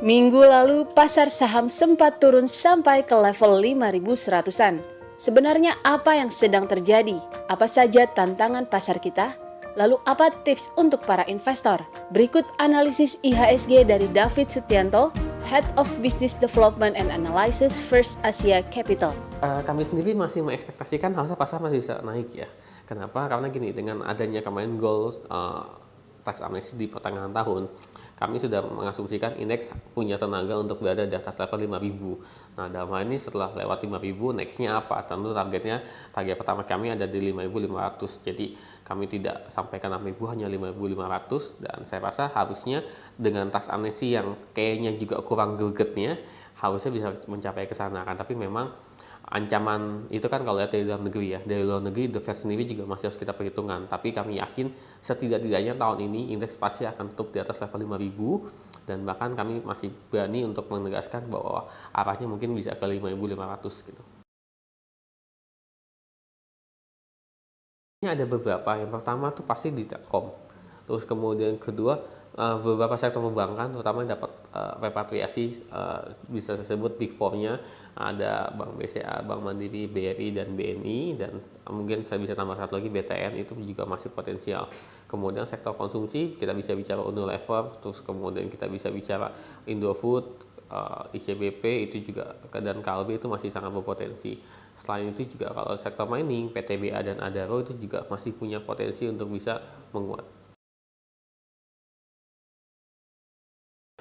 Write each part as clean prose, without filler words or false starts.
Minggu lalu, pasar saham sempat turun sampai ke level 5.100-an. Sebenarnya apa yang sedang terjadi? Apa saja tantangan pasar kita? Lalu apa tips untuk para investor? Berikut analisis IHSG dari David Sutianto, Head of Business Development and Analysis First Asia Capital. Kami sendiri masih mengekspektasikan harusnya pasar masih bisa naik ya. Kenapa? Karena gini, dengan adanya kemarin goal tax amnesty di pertengahan tahun, kami sudah mengasumsikan indeks punya tenaga untuk berada di atas level 5.000. Nah, dalam hal ini setelah lewat 5.000, nextnya apa? Tentu target pertama kami ada di 5.500. Jadi kami tidak sampaikan 6.000, hanya 5.500. Dan saya rasa harusnya dengan tax amnesty yang kayaknya juga kurang gregetnya, harusnya bisa mencapai ke sana kan. Tapi memang ancaman itu kan kalau lihat dari dalam negeri ya, dari luar negeri The Fed sendiri juga masih harus kita perhitungkan, tapi kami yakin setidak-tidaknya tahun ini indeks pasti akan tutup di atas level 5.000, dan bahkan kami masih berani untuk menegaskan bahwa arahnya mungkin bisa ke 5.500 gitu. Ini ada beberapa. Yang pertama tuh pasti di Telkom, terus kemudian kedua beberapa sektor perbankan terutama dapat repatriasi, bisa disebut big four-nya ada Bank BCA, Bank Mandiri, BRI dan BNI, dan mungkin saya bisa tambah satu lagi BTN, itu juga masih potensial. Kemudian sektor konsumsi kita bisa bicara Unilever, terus kemudian kita bisa bicara Indofood, ICBP itu juga, dan Kalbe itu masih sangat berpotensi. Selain itu juga kalau sektor mining, PTBA dan Adaro itu juga masih punya potensi untuk bisa menguat.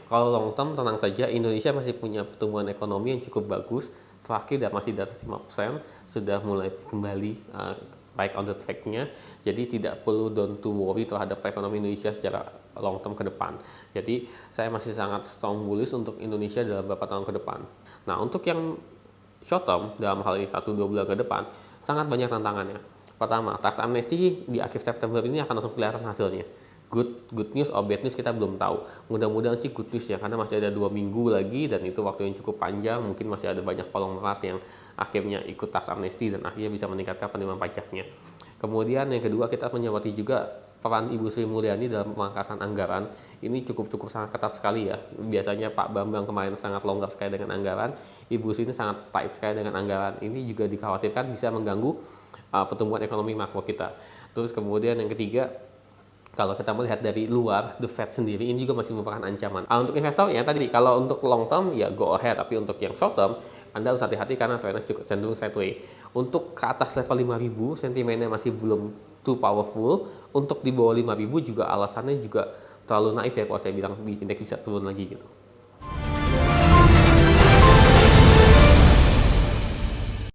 Kalau long term tenang saja, Indonesia masih punya pertumbuhan ekonomi yang cukup bagus. Terakhir masih di atas 5%, sudah mulai kembali baik on the track-nya. Jadi tidak perlu don't to worry terhadap ekonomi Indonesia secara long term ke depan. Jadi saya masih sangat strong bullish untuk Indonesia dalam beberapa tahun ke depan. Nah, untuk yang short term dalam hal ini 1-2 bulan ke depan sangat banyak tantangannya. Pertama, tax amnesty di akhir September ini akan langsung kelihatan hasilnya. Good news or bad news kita belum tahu. Mudah-mudahan sih good news ya, karena masih ada 2 minggu lagi dan itu waktu yang cukup panjang. Mungkin masih ada banyak konglomerat yang akhirnya ikut tax amnesty dan akhirnya bisa meningkatkan penerimaan pajaknya. Kemudian yang kedua, kita menyoroti juga peran Ibu Sri Mulyani dalam pemangkasan anggaran. Ini cukup sangat ketat sekali ya. Biasanya Pak Bambang kemarin sangat longgar sekali dengan anggaran, Ibu Sri ini sangat tight sekali dengan anggaran. Ini juga dikhawatirkan bisa mengganggu pertumbuhan ekonomi makro kita. Terus kemudian yang ketiga, kalau kita melihat dari luar, The Fed sendiri ini juga masih merupakan ancaman. Untuk investor ya tadi, kalau untuk long term ya go ahead, tapi untuk yang short term Anda harus hati-hati karena trennya cukup cenderung sideways. Untuk ke atas level 5.000 sentimennya masih belum too powerful. Untuk di bawah 5.000 juga alasannya juga terlalu naif ya kalau saya bilang indeks bisa turun lagi gitu.